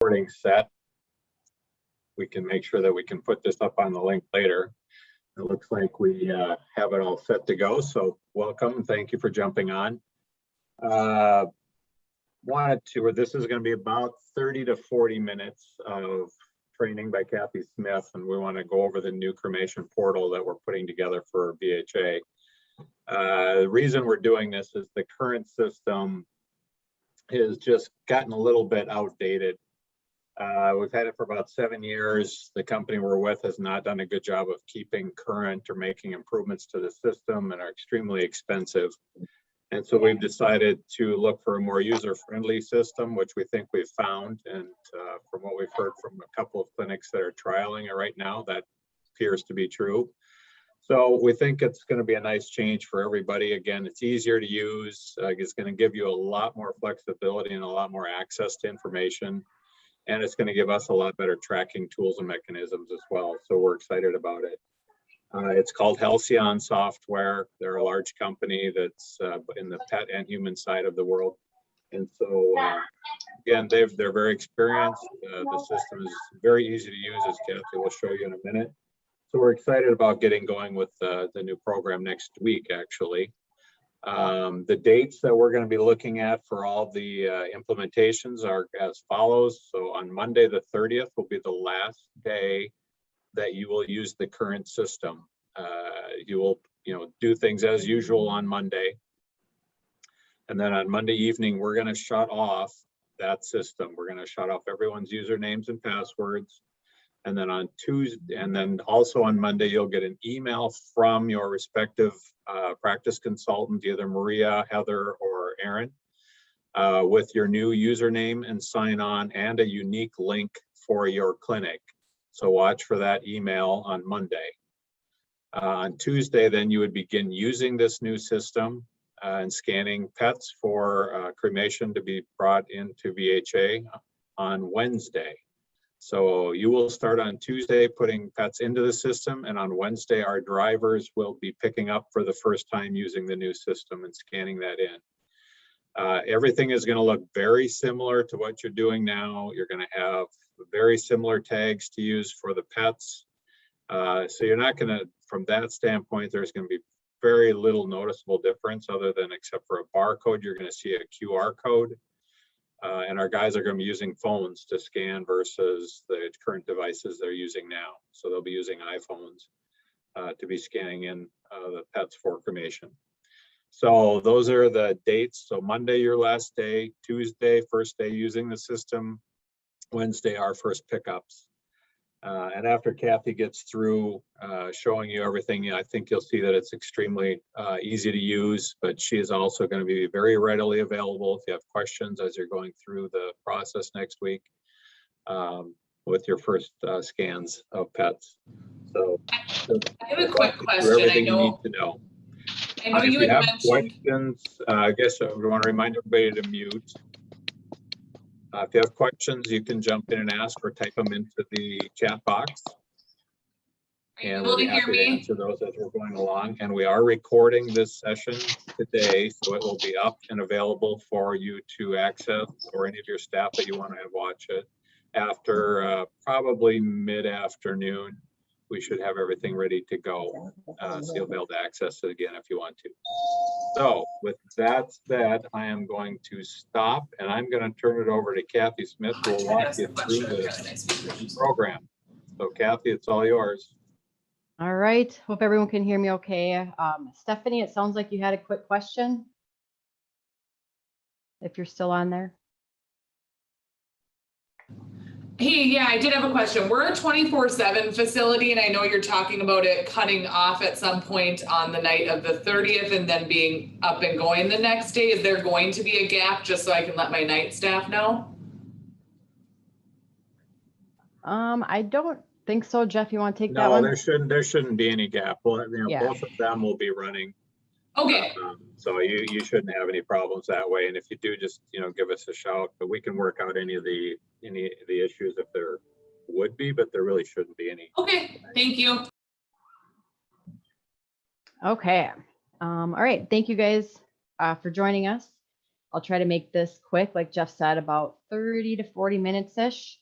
recording set. We can make sure that we can put this up on the link later. It looks like we have it all set to go. So welcome. Thank you for jumping on. This is going to be about 30 to 40 minutes of training by Kathy Smith, and we want to go over the new cremation portal that we're putting together for VHA. The reason we're doing this is the current system has just gotten a little bit outdated. We've had it for about 7 years. The company we're with has not done a good job of keeping current or making improvements to the system, and are extremely expensive. And so we've decided to look for a more user-friendly system, which we think we've found. And from what we've heard from a couple of clinics that are trialing it right now, that appears to be true. So we think it's going to be a nice change for everybody. Again, it's easier to use. It's going to give you a lot more flexibility and a lot more access to information. And it's going to give us a lot better tracking tools and mechanisms as well. So we're excited about it. It's called Halcyon Software. They're a large company that's in the pet and human side of the world. And so, again, they're very experienced. The system is very easy to use, as Kathy will show you in a minute. So we're excited about getting going with the new program next week, actually. The dates that we're going to be looking at for all the implementations are as follows. So on Monday, the 30th will be the last day that you will use the current system. You will, do things as usual on Monday. And then on Monday evening, we're going to shut off that system. We're going to shut off everyone's usernames and passwords. And then on Tuesday, and then also on Monday, you'll get an email from your respective practice consultant, either Maria, Heather, or Aaron, with your new username and sign on and a unique link for your clinic. So watch for that email on Monday. On Tuesday, then you would begin using this new system and scanning pets for cremation to be brought into VHA on Wednesday. So you will start on Tuesday putting pets into the system, and on Wednesday, our drivers will be picking up for the first time using the new system and scanning that in. Everything is going to look very similar to what you're doing now. You're going to have very similar tags to use for the pets. So you're not going to, from that standpoint, there's going to be very little noticeable difference other than except for a barcode, you're going to see a QR code. And our guys are going to be using phones to scan versus the current devices they're using now. So they'll be using iPhones to be scanning in the pets for cremation. So those are the dates. So Monday, your last day, Tuesday, first day using the system, Wednesday, our first pickups. And after Kathy gets through showing you everything, I think you'll see that it's extremely easy to use, but she is also going to be very readily available if you have questions as you're going through the process next week with your first scans of pets. So I have a quick question. Everything you need to know. I know you had mentioned questions. I guess I want to remind everybody to mute. If you have questions, you can jump in and ask or type them into the chat box. And we'll be happy to answer those as we're going along. And we are recording this session today, so it will be up and available for you to access, or any of your staff that you want to watch it. After probably mid-afternoon, we should have everything ready to go. So you'll be able to access it again if you want to. So with that said, I am going to stop, and I'm going to turn it over to Kathy Smith, who will walk you through the program. So Kathy, it's all yours. All right. Hope everyone can hear me okay. Stephanie, it sounds like you had a quick question. If you're still on there. Hey, yeah, I did have a question. We're a 24/7 facility, and I know you're talking about it cutting off at some point on the night of the 30th and then being up and going the next day. Is there going to be a gap just so I can let my night staff know? I don't think so. Jeff, you want to take that one? No, there shouldn't be any gap. Well, both of them will be running. Okay. So you shouldn't have any problems that way. And if you do, just give us a shout. But we can work out any of the issues if there would be, but there really shouldn't be any. Okay. Thank you. Okay. All right. Thank you guys for joining us. I'll try to make this quick, like Jeff said, about 30 to 40 minutes-ish.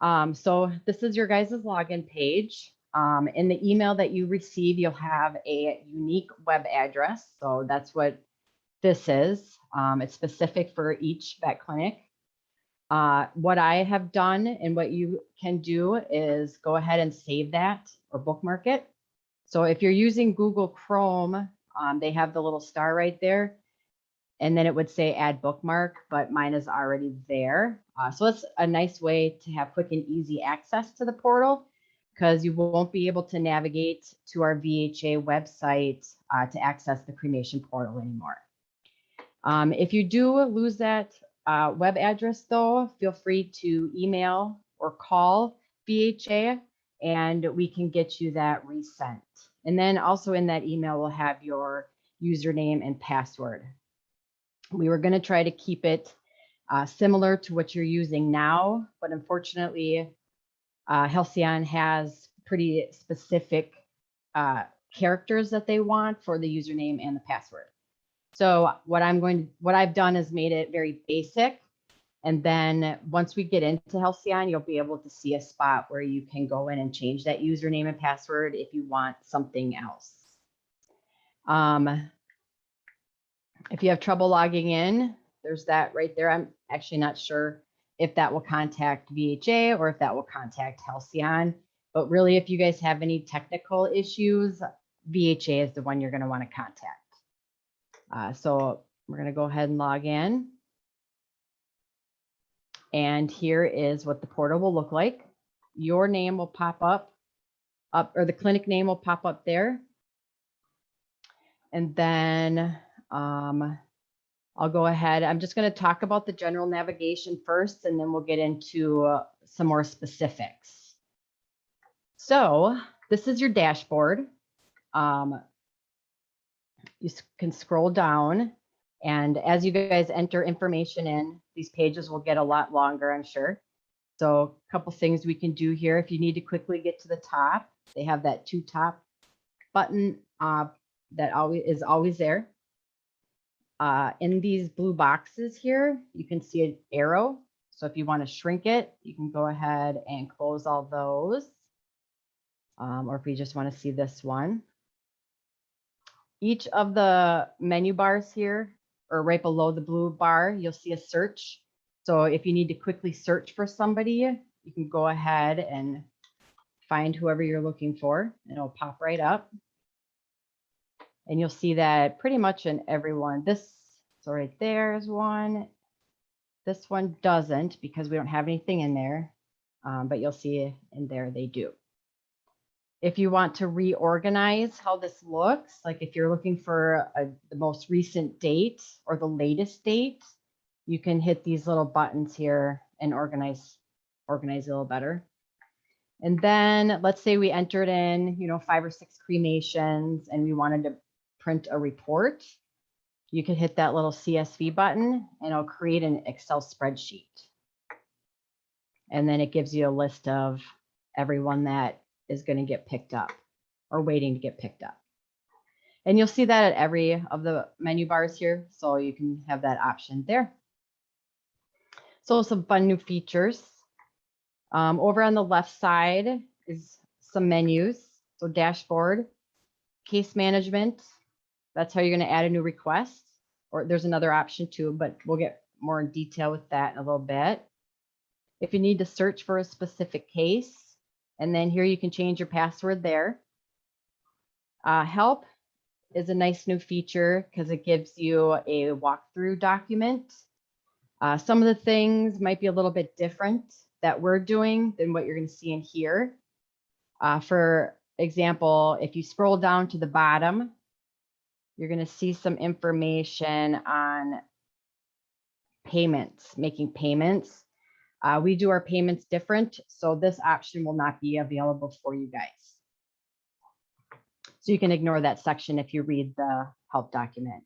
So this is your guys' login page. In the email that you receive, you'll have a unique web address. So that's what this is. It's specific for each vet clinic. What I have done and what you can do is go ahead and save that or bookmark it. So if you're using Google Chrome, they have the little star right there, and then it would say add bookmark, but mine is already there. So it's a nice way to have quick and easy access to the portal, because you won't be able to navigate to our VHA website to access the cremation portal anymore. If you do lose that web address, though, feel free to email or call VHA and we can get you that resent. And then also in that email, we'll have your username and password. We were going to try to keep it similar to what you're using now, but unfortunately, Halcyon has pretty specific characters that they want for the username and the password. So what I've done is made it very basic. And then once we get into Halcyon, you'll be able to see a spot where you can go in and change that username and password if you want something else. If you have trouble logging in, there's that right there. I'm actually not sure if that will contact VHA or if that will contact Halcyon. But really, if you guys have any technical issues, VHA is the one you're going to want to contact. So we're going to go ahead and log in. And here is what the portal will look like. Your name will pop up, or the clinic name will pop up there. And then I'll go ahead. I'm just going to talk about the general navigation first, and then we'll get into some more specifics. So this is your dashboard. You can scroll down, and as you guys enter information in, these pages will get a lot longer, I'm sure. So a couple things we can do here. If you need to quickly get to the top, they have that to top button that is always there. In these blue boxes here, you can see an arrow. So if you want to shrink it, you can go ahead and close all those. Or if you just want to see this one. Each of the menu bars here, or right below the blue bar, you'll see a search. So if you need to quickly search for somebody, you can go ahead and find whoever you're looking for, and it'll pop right up. And you'll see that pretty much in everyone. So right there is one. This one doesn't because we don't have anything in there, but you'll see in there they do. If you want to reorganize how this looks, like if you're looking for the most recent date or the latest date, you can hit these little buttons here and organize a little better. And then let's say we entered in, 5 or 6 cremations and we wanted to print a report. You can hit that little CSV button and it'll create an Excel spreadsheet. And then it gives you a list of everyone that is going to get picked up or waiting to get picked up. And you'll see that at every of the menu bars here. So you can have that option there. So some fun new features. Over on the left side is some menus. So dashboard, case management. That's how you're going to add a new request. Or there's another option too, but we'll get more in detail with that in a little bit. If you need to search for a specific case, and then here you can change your password there. Help is a nice new feature because it gives you a walkthrough document. Some of the things might be a little bit different that we're doing than what you're going to see in here. For example, if you scroll down to the bottom, you're going to see some information on payments, making payments. We do our payments different, so this option will not be available for you guys. So you can ignore that section if you read the help document.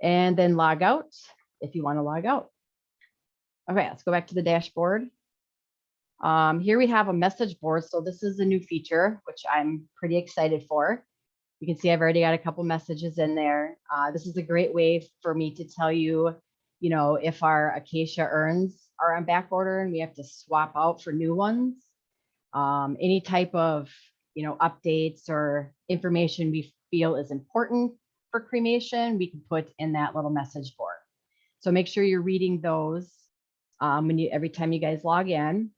And then log out if you want to log out. Okay, let's go back to the dashboard. Here we have a message board. So this is a new feature, which I'm pretty excited for. You can see I've already got a couple messages in there. This is a great way for me to tell you, if our Acacia urns are on back order and we have to swap out for new ones. Any type of, updates or information we feel is important for cremation, we can put in that little message board. So make sure you're reading those every time you guys log in.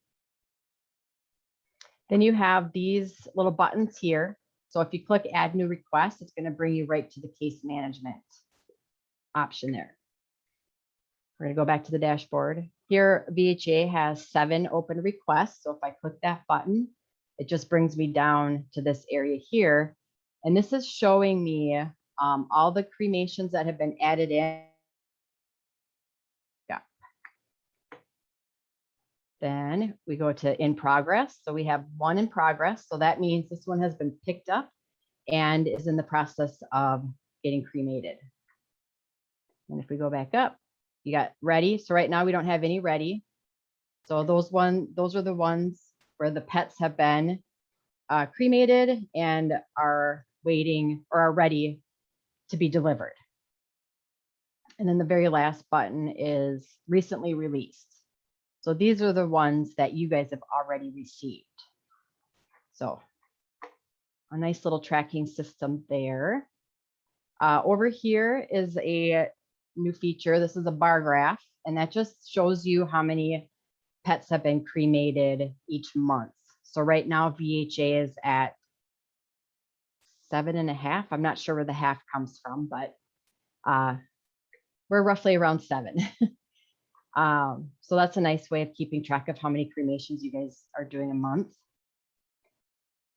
Then you have these little buttons here. So if you click add new request, it's going to bring you right to the case management option there. We're going to go back to the dashboard. Here, VHA has 7 open requests. So if I click that button, it just brings me down to this area here. And this is showing me all the cremations that have been added in. Yeah. Then we go to in progress. So we have 1 in progress. So that means this one has been picked up and is in the process of getting cremated. And if we go back up, you got ready. So right now we don't have any ready. So those are the ones where the pets have been cremated and are waiting or are ready to be delivered. And then the very last button is recently released. So these are the ones that you guys have already received. So a nice little tracking system there. Over here is a new feature. This is a bar graph, and that just shows you how many pets have been cremated each month. So right now VHA is at 7.5. I'm not sure where the half comes from, but we're roughly around 7. So that's a nice way of keeping track of how many cremations you guys are doing a month.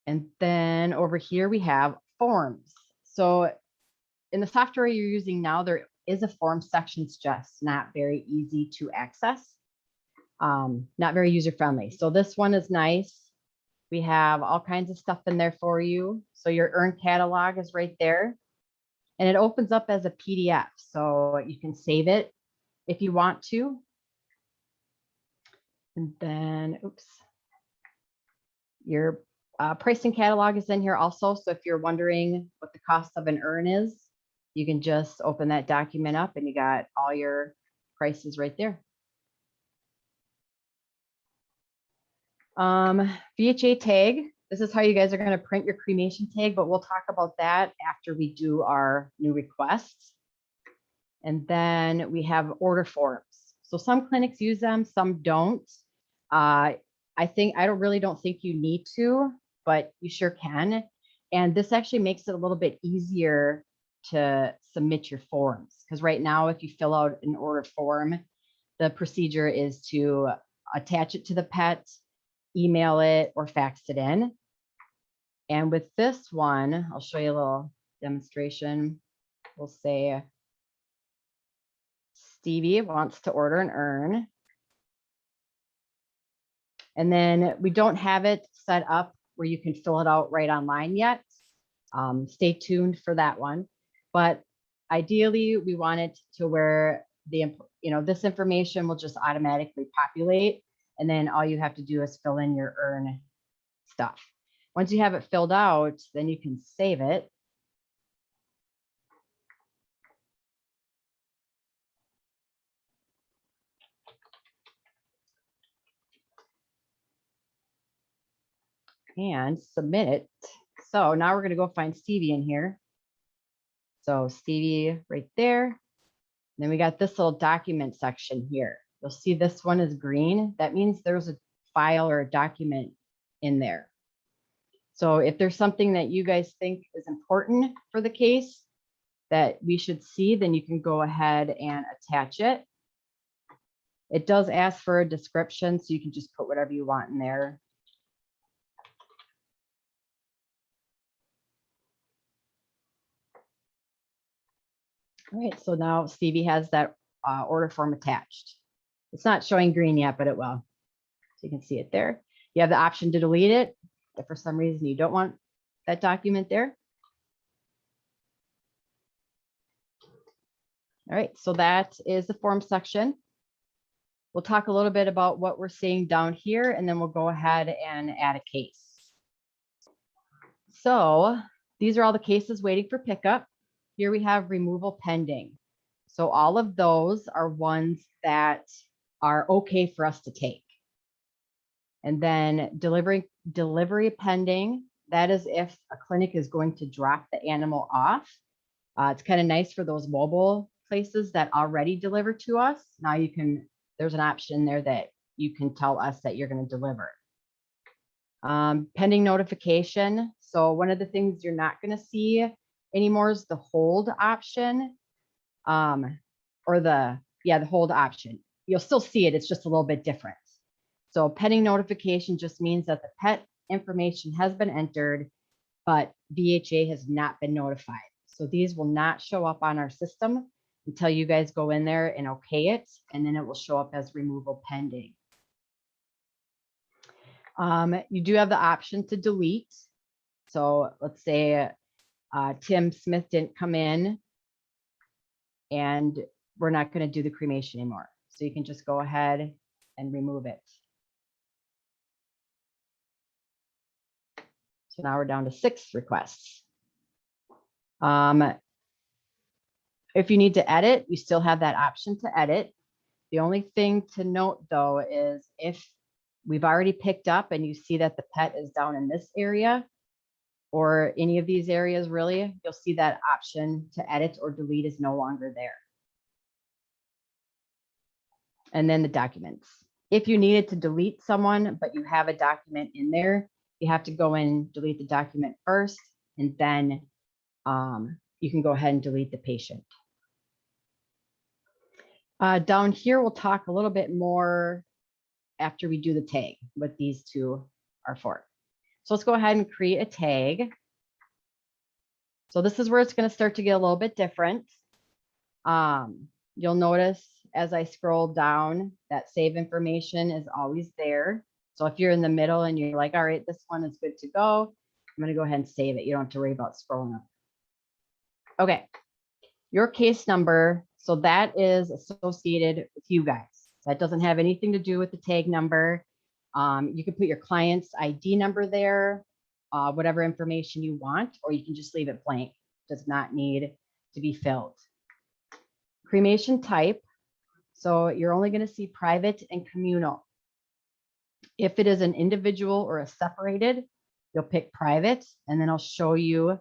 And then over here we have forms. So in the software you're using now, there is a form section. It's just not very easy to access, not very user friendly. So this one is nice. We have all kinds of stuff in there for you. So your urn catalog is right there, and it opens up as a PDF. So you can save it if you want to. And then, oops, your pricing catalog is in here also. So if you're wondering what the cost of an urn is, you can just open that document up and you got all your prices right there. VHA tag. This is how you guys are going to print your cremation tag, but we'll talk about that after we do our new requests. And then we have order forms. So some clinics use them, some don't. I really don't think you need to, but you sure can. And this actually makes it a little bit easier to submit your forms, because right now, if you fill out an order form, the procedure is to attach it to the pet, email it, or fax it in. And with this one, I'll show you a little demonstration. We'll say Stevie wants to order an urn. And then we don't have it set up where you can fill it out right online yet. Stay tuned for that one. But ideally, we want it to where this information will just automatically populate. And then all you have to do is fill in your urn stuff. Once you have it filled out, then you can save it. And submit it. So now we're going to go find Stevie in here. So Stevie right there. And then we got this little document section here. You'll see this one is green. That means there's a file or a document in there. So if there's something that you guys think is important for the case that we should see, then you can go ahead and attach it. It does ask for a description, so you can just put whatever you want in there. All right, so now Stevie has that order form attached. It's not showing green yet, but it will. So you can see it there. You have the option to delete it if for some reason you don't want that document there. All right, so that is the form section. We'll talk a little bit about what we're seeing down here, and then we'll go ahead and add a case. So These are all the cases waiting for pickup. Here we have removal pending. So all of those are ones that are okay for us to take. And then delivery pending, that is if a clinic is going to drop the animal off. It's kind of nice for those mobile places that already deliver to us. Now there's an option there that you can tell us that you're going to deliver. Pending notification. So one of the things you're not going to see anymore is the hold option, or the hold option. You'll still see it. It's just a little bit different. So pending notification just means that the pet information has been entered, but VHA has not been notified. So these will not show up on our system until you guys go in there and okay it, and then it will show up as removal pending. You do have the option to delete. So let's say Tim Smith didn't come in and we're not going to do the cremation anymore. So you can just go ahead and remove it. So now we're down to 6 requests. If you need to edit, you still have that option to edit. The only thing to note though is if we've already picked up and you see that the pet is down in this area or any of these areas really, you'll see that option to edit or delete is no longer there. And then the documents. If you needed to delete someone, but you have a document in there, you have to go in, delete the document first, and then you can go ahead and delete the patient. Down here, we'll talk a little bit more after we do the tag, what these two are for. So let's go ahead and create a tag. So this is where it's going to start to get a little bit different. You'll notice as I scroll down that save information is always there. So if you're in the middle and you're like, all right, this one is good to go, I'm going to go ahead and save it. You don't have to worry about scrolling up. Okay, your case number. So that is associated with you guys. That doesn't have anything to do with the tag number. You can put your client's ID number there, whatever information you want, or you can just leave it blank. Does not need to be filled. Cremation type. So you're only going to see private and communal. If it is an individual or a separated, you'll pick private, and then I'll show you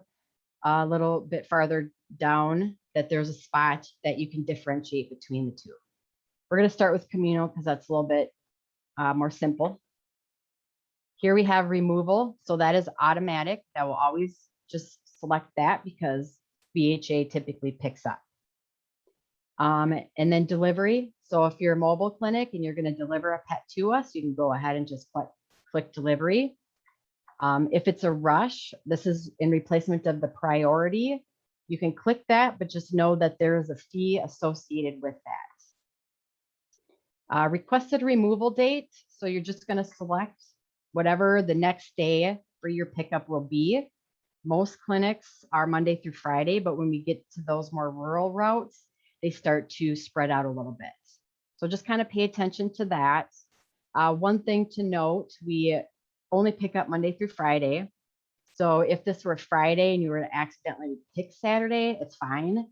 a little bit farther down that there's a spot that you can differentiate between the two. We're going to start with communal because that's a little bit more simple. Here we have removal. So that is automatic. That will always just select that because VHA typically picks up. And then delivery. So if you're a mobile clinic and you're going to deliver a pet to us, you can go ahead and just click delivery. If it's a rush, this is in replacement of the priority. You can click that, but just know that there is a fee associated with that. Requested removal date. So you're just going to select whatever the next day for your pickup will be. Most clinics are Monday through Friday, but when we get to those more rural routes, they start to spread out a little bit. So just kind of pay attention to that. One thing to note, we only pick up Monday through Friday. So if this were Friday and you were to accidentally pick Saturday, it's fine.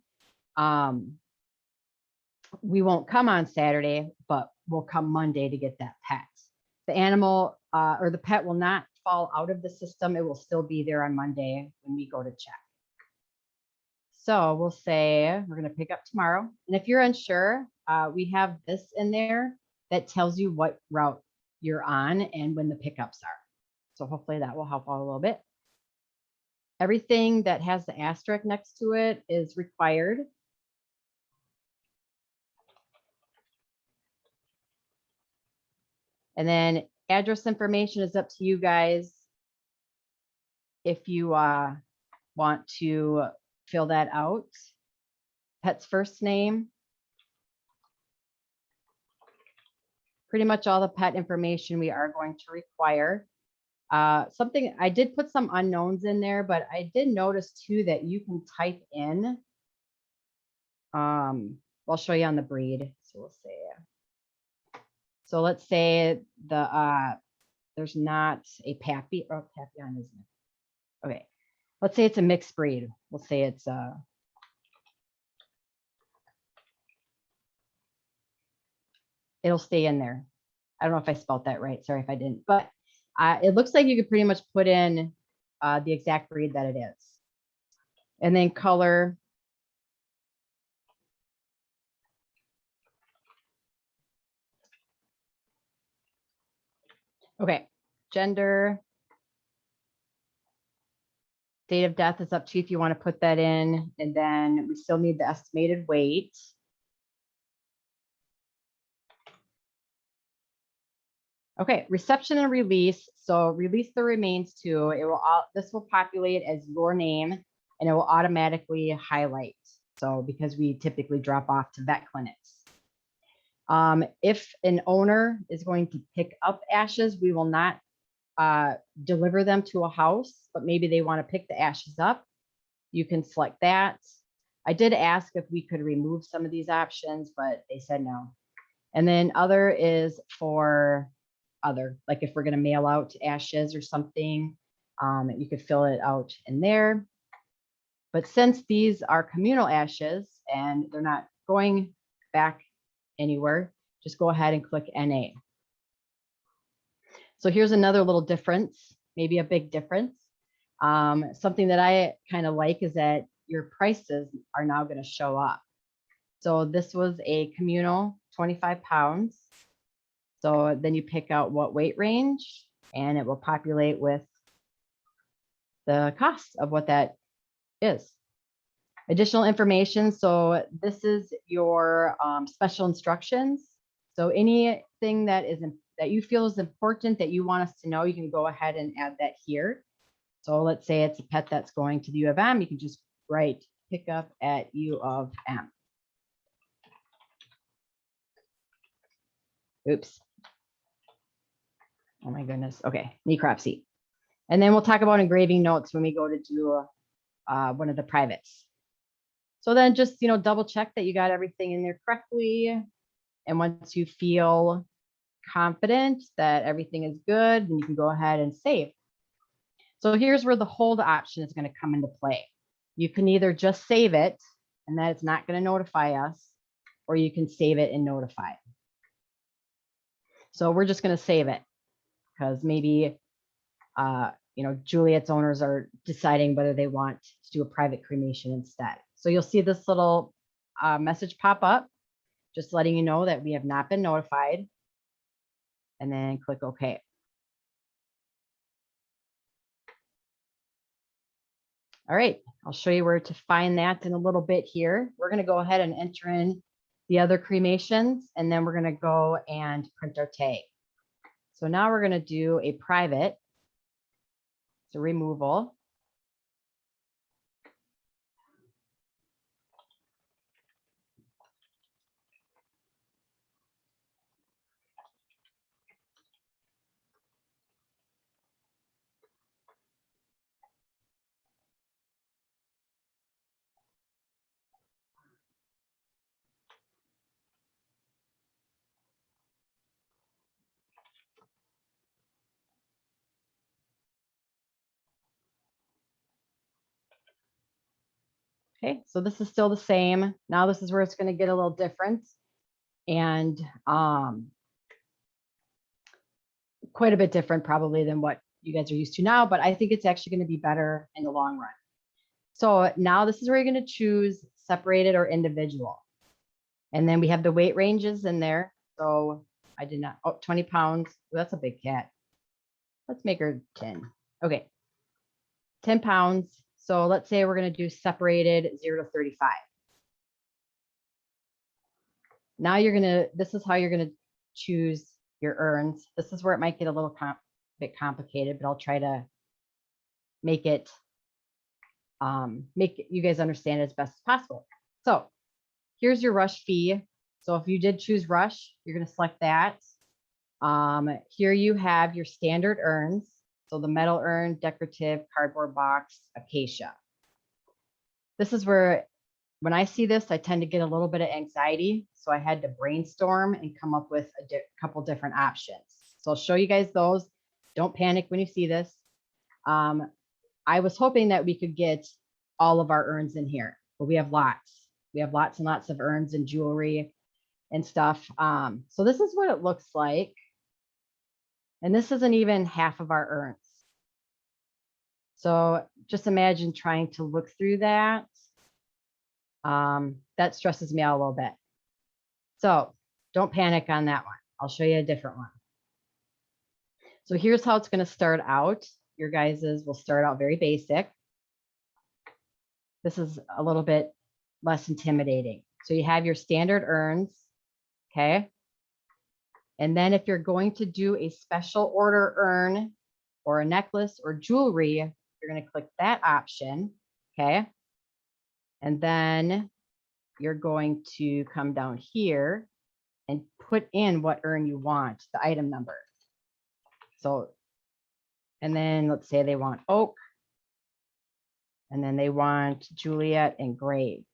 We won't come on Saturday, but we'll come Monday to get that pet. The animal or the pet will not fall out of the system. It will still be there on Monday when we go to check. So we'll say we're going to pick up tomorrow. And if you're unsure, we have this in there that tells you what route you're on and when the pickups are. So hopefully that will help out a little bit. Everything that has the asterisk next to it is required. And then address information is up to you guys. If you want to fill that out. Pet's first name. Pretty much all the pet information we are going to require. Something I did put some unknowns in there, but I did notice too that you can type in. I'll show you on the breed. So we'll say. So let's say there's not a Papillon, isn't it? Okay. let's say it's a mixed breed. We'll say it's it'll stay in there. I don't know if I spelled that right. Sorry if I didn't, but it looks like you could pretty much put in the exact breed that it is. And then color. Okay, gender. Date of death is up to you if you want to put that in. And then we still need the estimated weight. Okay, reception and release. So release the remains to, this will populate as your name and it will automatically highlight. So because we typically drop off to vet clinics. If an owner is going to pick up ashes, we will not deliver them to a house, but maybe they want to pick the ashes up. You can select that. I did ask if we could remove some of these options, but they said no. And then other is for other, like if we're going to mail out ashes or something, you could fill it out in there. But since these are communal ashes and they're not going back anywhere, just go ahead and click NA. So here's another little difference, maybe a big difference. Something that I kind of like is that your prices are now going to show up. So this was a communal 25 pounds. So then you pick out what weight range and it will populate with the cost of what that is. Additional information. So this is your special instructions. So anything that you feel is important that you want us to know, you can go ahead and add that here. So let's say it's a pet that's going to the U of M. You can just write pick up at U of M. Oops. Oh my goodness. Okay, necropsy. And then we'll talk about engraving notes when we go to do one of the privates. So then just, double check that you got everything in there correctly. And once you feel confident that everything is good, then you can go ahead and save. So here's where the hold option is going to come into play. You can either just save it and that it's not going to notify us, or you can save it and notify. So we're just going to save it because maybe, Juliet's owners are deciding whether they want to do a private cremation instead. So you'll see this little message pop up, just letting you know that we have not been notified. And then click OK. All right, I'll show you where to find that in a little bit here. We're going to go ahead and enter in the other cremations, and then we're going to go and print our tag. So now we're going to do a private. It's a removal. Okay, so this is still the same. Now this is where it's going to get a little different and quite a bit different probably than what you guys are used to now, but I think it's actually going to be better in the long run. So now this is where you're going to choose separated or individual. And then we have the weight ranges in there. So I did not, 20 pounds. Well, that's a big cat. Let's make her 10. Okay, 10 pounds. So let's say we're going to do separated 0 to 35. Now this is how you're going to choose your urns. This is where it might get a little bit complicated, but I'll try to make it you guys understand it as best as possible. So here's your rush fee. So if you did choose rush, you're going to select that. Here you have your standard urns. So the metal urn, decorative, cardboard box, acacia. This is where, when I see this, I tend to get a little bit of anxiety. So I had to brainstorm and come up with a couple different options. So I'll show you guys those. Don't panic when you see this. I was hoping that we could get all of our urns in here, but we have lots. We have lots and lots of urns and jewelry and stuff. So this is what it looks like. And this isn't even half of our urns. So just imagine trying to look through that. That stresses me out a little bit. So don't panic on that one. I'll show you a different one. So here's how it's going to start out. Your guys's will start out very basic. This is a little bit less intimidating. So you have your standard urns, okay? And then if you're going to do a special order urn or a necklace or jewelry, you're going to click that option, okay? And then you're going to come down here and put in what urn you want, the item number. So, and then let's say they want oak, and then they want Juliet engraved.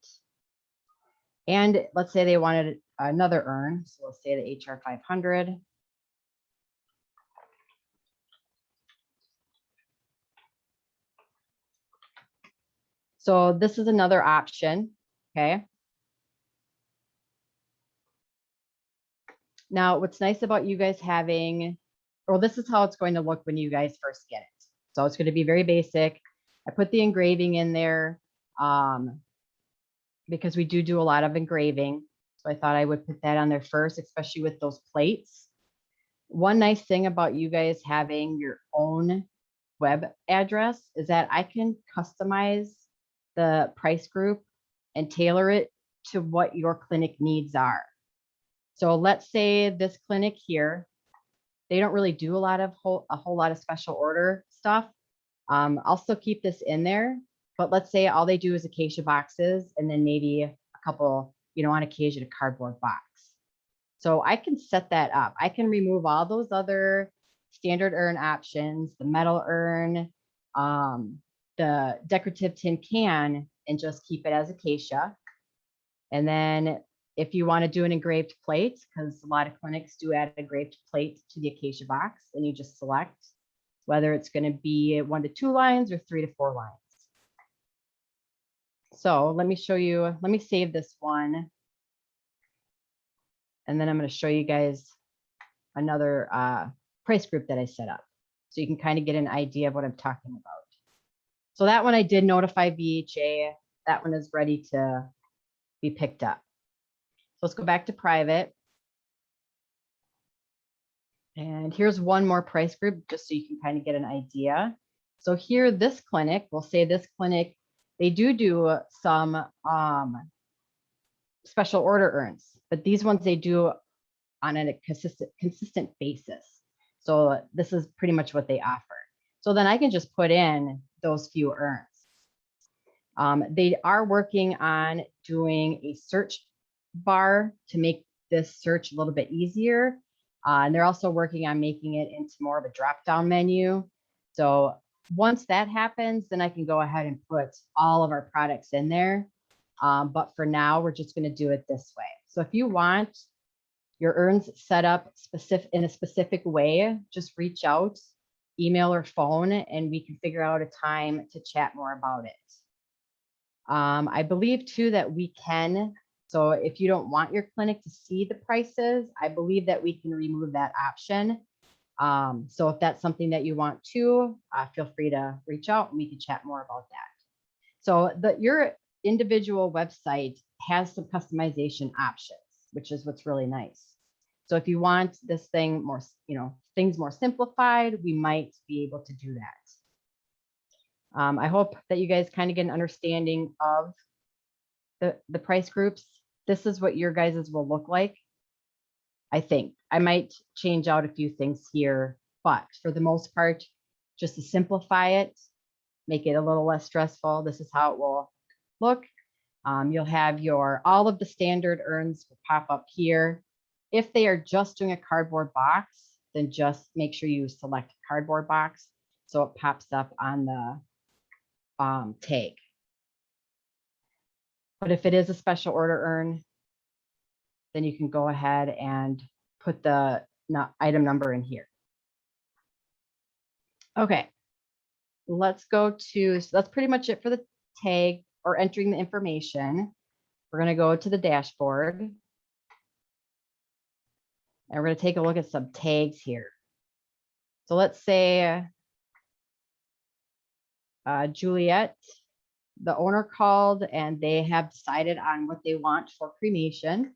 And let's say they wanted another urn. So let's say the HR 500. So this is another option, okay? Now, what's nice about you guys having, or this is how it's going to look when you guys first get it. So it's going to be very basic. I put the engraving in there because we do a lot of engraving. So I thought I would put that on there first, especially with those plates. One nice thing about you guys having your own web address is that I can customize the price group and tailor it to what your clinic needs are. So let's say this clinic here, they don't really do a whole lot of special order stuff. I'll still keep this in there, but let's say all they do is acacia boxes and then maybe a couple, on occasion, a cardboard box. So I can set that up. I can remove all those other standard urn options, the metal urn, the decorative tin can, and just keep it as acacia. And then if you want to do an engraved plate, because a lot of clinics do add engraved plate to the acacia box, and you just select whether it's going to be 1 to 2 lines or 3 to 4 lines. So let me show you, let me save this one. And then I'm going to show you guys another price group that I set up. So you can kind of get an idea of what I'm talking about. So that one I did notify VHA. That one is ready to be picked up. So let's go back to private. And here's one more price group just so you can kind of get an idea. So here, this clinic, we'll say this clinic, they do some special order urns, but these ones they do on a consistent basis. So this is pretty much what they offer. So then I can just put in those few urns. They are working on doing a search bar to make this search a little bit easier. And they're also working on making it into more of a drop-down menu. So once that happens, then I can go ahead and put all of our products in there. But for now, we're just going to do it this way. So if you want your urns set up in a specific way, just reach out, email or phone, and we can figure out a time to chat more about it. I believe too that we can, so if you don't want your clinic to see the prices, I believe that we can remove that option. So if that's something that you want to, feel free to reach out and we can chat more about that. So your individual website has some customization options, which is what's really nice. So if you want this thing more, things more simplified, we might be able to do that. I hope that you guys kind of get an understanding of the price groups. This is what your guys's will look like. I think I might change out a few things here, but for the most part, just to simplify it, make it a little less stressful, this is how it will look. You'll have all of the standard urns will pop up here. If they are just doing a cardboard box, then just make sure you select cardboard box so it pops up on the tag. But if it is a special order urn, then you can go ahead and put the item number in here. Okay, let's go to, so that's pretty much it for the tag or entering the information. We're going to go to the dashboard. And we're going to take a look at some tags here. So let's say Juliet, the owner called and they have decided on what they want for cremation.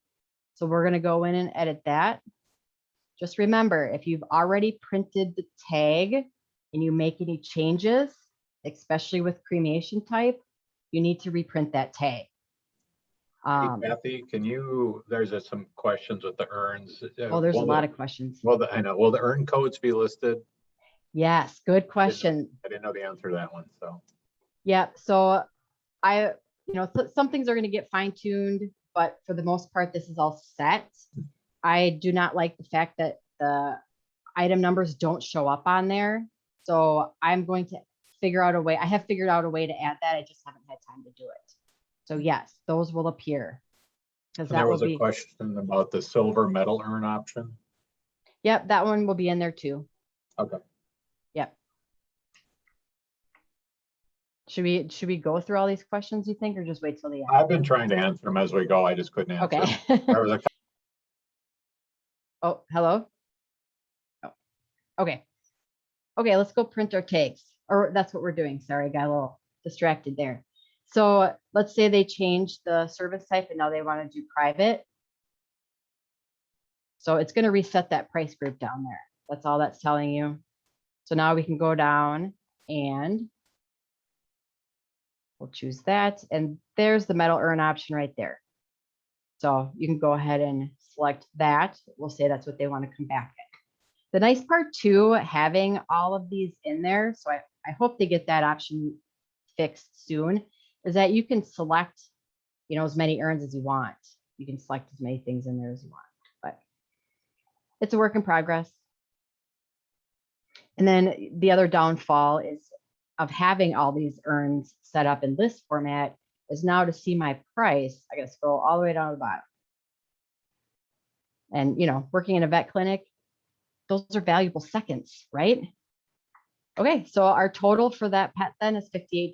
So we're going to go in and edit that. Just remember, if you've already printed the tag and you make any changes, especially with cremation type, you need to reprint that tag. Hey, Kathy, can you, there's some questions with the urns. Oh, there's a lot of questions. Well, I know, will the urn codes be listed? Yes, good question. I didn't know the answer to that one, so. Yeah, so some things are going to get fine-tuned, but for the most part, this is all set. I do not like the fact that the item numbers don't show up on there. So I'm going to figure out a way. I have figured out a way to add that. I just haven't had time to do it. So yes, those will appear. Because that There will was a be, question about the silver metal urn option. yep, that one will be in there too. Okay. Yep. Should we go through all these questions, you think, or just wait till the end? I've been trying to answer them as we go. I just couldn't answer. Okay. There was a Oh, hello. Oh, okay. Okay, let's go print our tags. Or that's what we're doing. Sorry, I got a little distracted there. So let's say they changed the service type and now they want to do private. So it's going to reset that price group down there. That's all that's telling you. So now we can go down and we'll choose that. And there's the metal urn option right there. So you can go ahead and select that. We'll say that's what they want to come back at. The nice part too, having all of these in there, so I hope they get that option fixed soon, is that you can select, as many urns as you want. You can select as many things in there as you want, but it's a work in progress. And then the other downfall is of having all these urns set up in list format is now to see my price, I got to scroll all the way down to the bottom. And, working in a vet clinic, those are valuable seconds, right? Okay, so our total for that pet then is $58.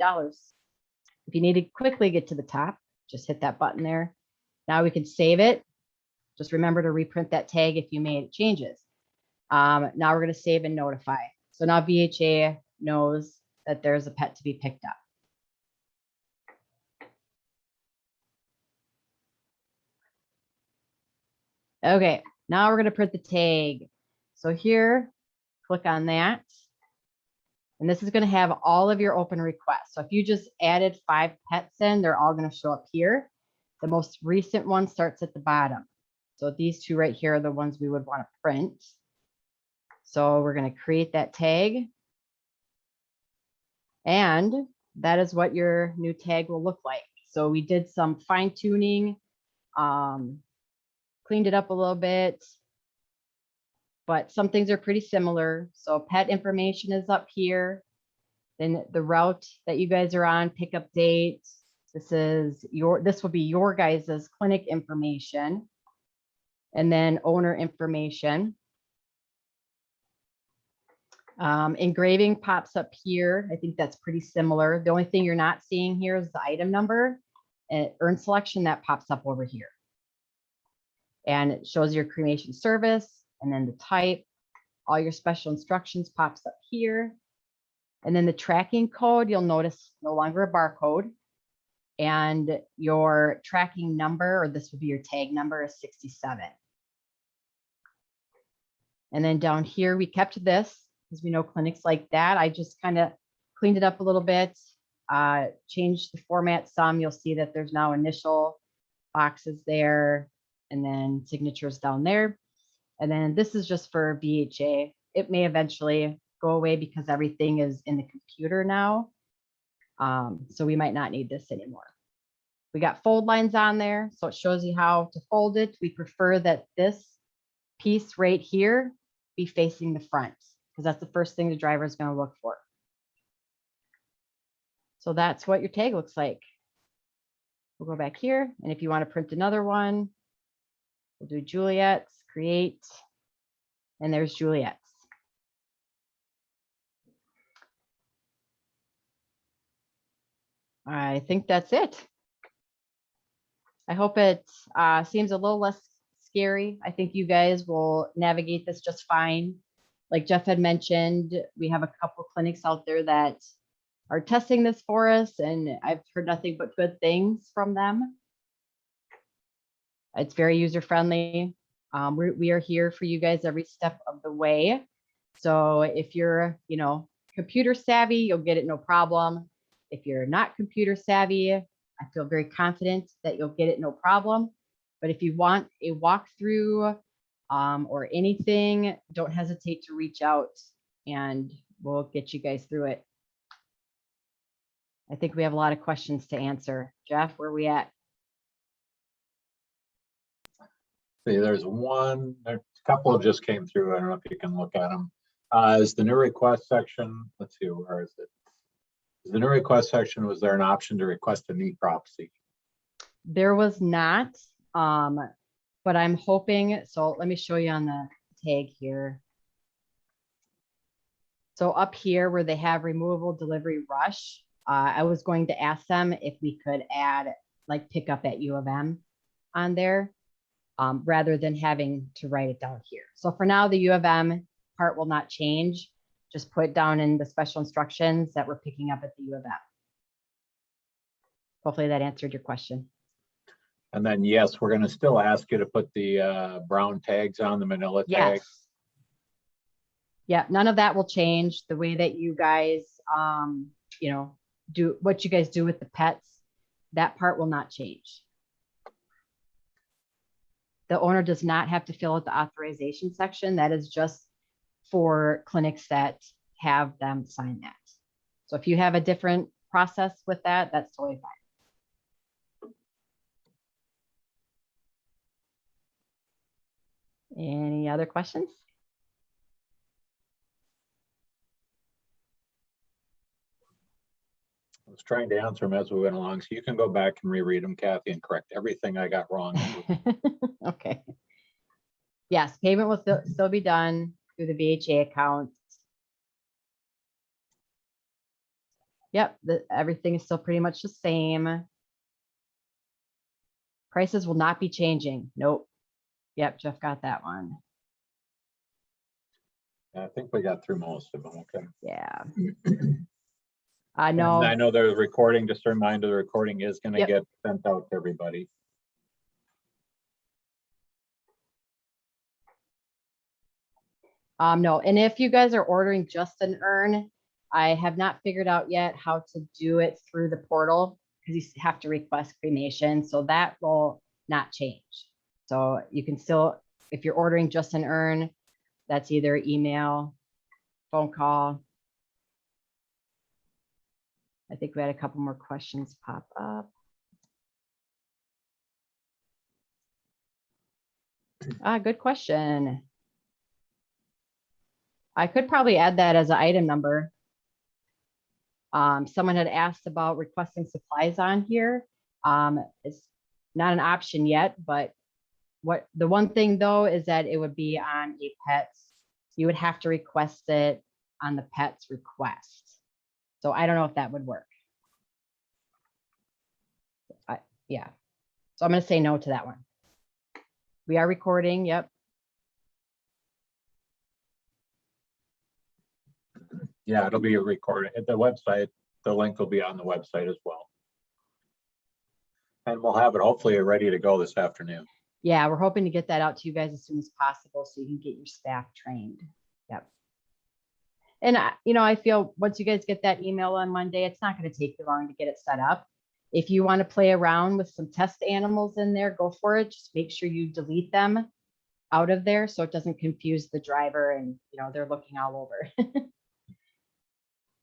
If you need to quickly get to the top, just hit that button there. Now we can save it. Just remember to reprint that tag if you made changes. Now we're going to save and notify. So now VHA knows that there's a pet to be picked up. Okay, now we're going to print the tag. So here, click on that. And this is going to have all of your open requests. So if you just added 5 pets in, they're all going to show up here. The most recent one starts at the bottom. So these two right here are the ones we would want to print. So we're going to create that tag. And that is what your new tag will look like. So we did some fine tuning, cleaned it up a little bit, but some things are pretty similar. So pet information is up here. Then the route that you guys are on, pickup date. This will be your guys's clinic information. And then owner information. Engraving pops up here. I think that's pretty similar. The only thing you're not seeing here is the item number and urn selection that pops up over here. And it shows your cremation service and then the type. All your special instructions pops up here. And then the tracking code, you'll notice no longer a barcode. And your tracking number, or this would be your tag number, is 67. And then down here, we kept this because we know clinics like that. I just kind of cleaned it up a little bit, changed the format some. You'll see that there's now initial boxes there and then signatures down there. And then this is just for VHA. It may eventually go away because everything is in the computer now. So we might not need this anymore. We got fold lines on there, so it shows you how to fold it. We prefer that this piece right here be facing the front because that's the first thing the driver is going to look for. So that's what your tag looks like. We'll go back here, and if you want to print another one, we'll do Juliet's, create, and there's Juliet's. I think that's it. I hope it seems a little less scary. I think you guys will navigate this just fine. Like Jeff had mentioned, we have a couple clinics out there that are testing this for us, and I've heard nothing but good things from them. It's very user friendly. We are here for you guys every step of the way. So if you're, computer savvy, you'll get it no problem. If you're not computer savvy, I feel very confident that you'll get it no problem. But if you want a walkthrough or anything, don't hesitate to reach out and we'll get you guys through it. I think we have a lot of questions to answer. Jeff, where are we at? See, there's a couple just came through. I don't know if you can look at them. Is the new request section, let's see, where is it? Is the new request section, was there an option to request a necropsy? There was not, but I'm hoping, so let me show you on the tag here. So up here where they have removal, delivery, rush, I was going to ask them if we could add like pick up at U of M on there rather than having to write it down here. So for now, the U of M part will not change. Just put down in the special instructions that we're picking up at the U of M. Hopefully that answered your question. And then, yes, we're going to still ask you to put the brown tags on, the manila tags. Yes. Yeah, none of that will change. The way that you guys, do what you guys do with the pets, that part will not change. The owner does not have to fill out the authorization section. That is just for clinics that have them sign that. So if you have a different process with that, that's totally fine. Any other questions? I was trying to answer them as we went along, so you can go back and reread them, Kathy, and correct everything I got wrong. Okay. Yes, payment will still be done through the VHA account. Yep, everything is still pretty much the same. Prices will not be changing. Nope. Yep, Jeff got that one. I think we got through most of them, okay. Yeah. I know. I know there's recording, just a reminder, the recording is going to Yep. get sent out to everybody. No, and if you guys are ordering just an urn, I have not figured out yet how to do it through the portal because you have to request cremation. So that will not change. So you can still, if you're ordering just an urn, that's either email, phone call. I think we had a couple more questions pop up. Good question. I could probably add that as an item number. Someone had asked about requesting supplies on here. It's not an option yet, but the one thing though is that it would be on a pet's. You would have to request it on the pet's request. So I don't know if that would work. Yeah. So I'm going to say no to that one. We are recording. Yep. Yeah, it'll be recorded at the website. The link will be on the website as well. And we'll have it hopefully ready to go this afternoon. Yeah, we're hoping to get that out to you guys as soon as possible so you can get your staff trained. Yep. And, I feel once you guys get that email on Monday, it's not going to take you long to get it set up. If you want to play around with some test animals in there, go for it. Just make sure you delete them out of there so it doesn't confuse the driver and, they're looking all over.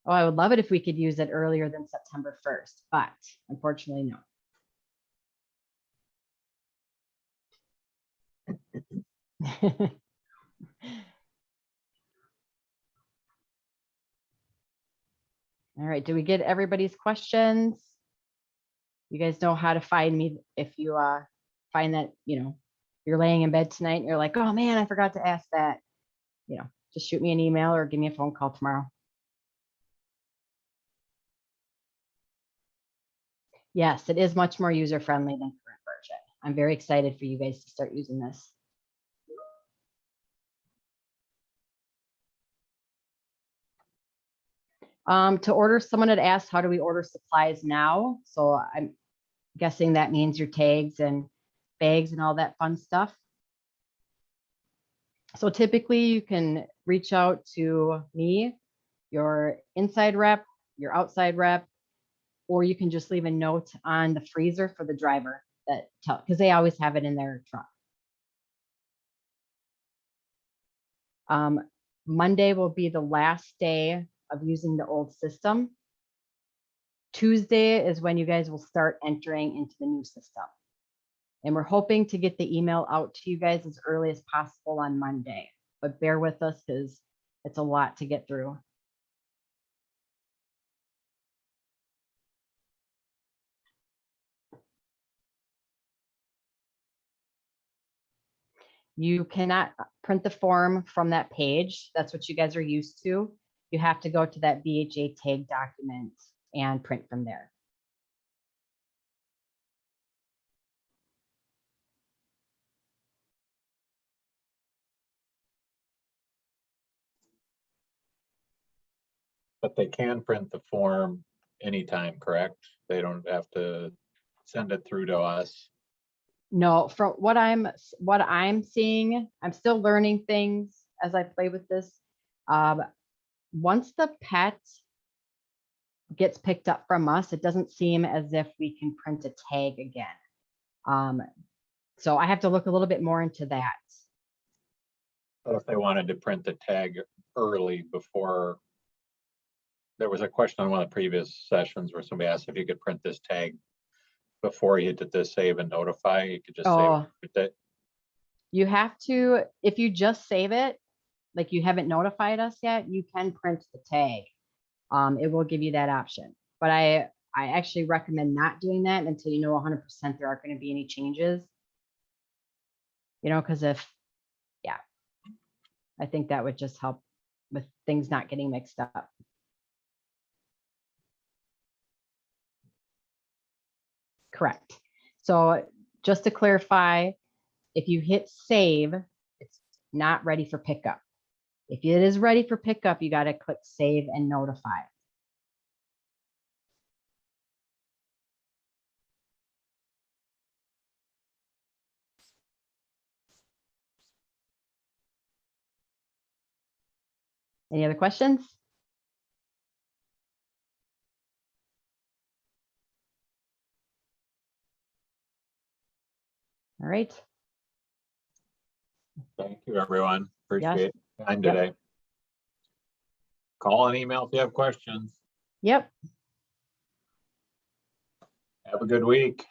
Oh, I would love it if we could use it earlier than September 1st, but unfortunately, no. All right, do we get everybody's questions? You guys know how to find me if you find that, you're laying in bed tonight and you're like, oh man, I forgot to ask that. Just shoot me an email or give me a phone call tomorrow. Yes, it is much more user-friendly than current version. I'm very excited for you guys to start using this. To order, someone had asked, how do we order supplies now? So I'm guessing that means your tags and bags and all that fun stuff. So typically you can reach out to me, your inside rep, your outside rep, or you can just leave a note on the freezer for the driver that because they always have it in their truck. Monday will be the last day of using the old system. Tuesday is when you guys will start entering into the new system. And we're hoping to get the email out to you guys as early as possible on Monday, but bear with us because it's a lot to get through. You cannot print the form from that page. That's what you guys are used to. You have to go to that VHA tag document and print from there. But they can print the form anytime, correct? They don't have to send it through to us. No, from what I'm seeing, I'm still learning things as I play with this. Once the pet gets picked up from us, it doesn't seem as if we can print a tag again. So I have to look a little bit more into that. But if they wanted to print the tag early before, there was a question on one of the previous sessions where somebody asked if you could print this tag before you did the save and notify, you could just Oh, save it. you have to, if you just save it, like you haven't notified us yet, you can print the tag. It will give you that option. But I actually recommend not doing that until you know 100% there aren't going to be any changes. You know, because yeah, I think that would just help with things not getting mixed up. Correct. So just to clarify, if you hit save, it's not ready for pickup. If it is ready for pickup, you got to click save and notify. Any other questions? All right. Thank you, everyone. Appreciate your time Yep. today. Call and email if you have questions. Yep. Have a good week.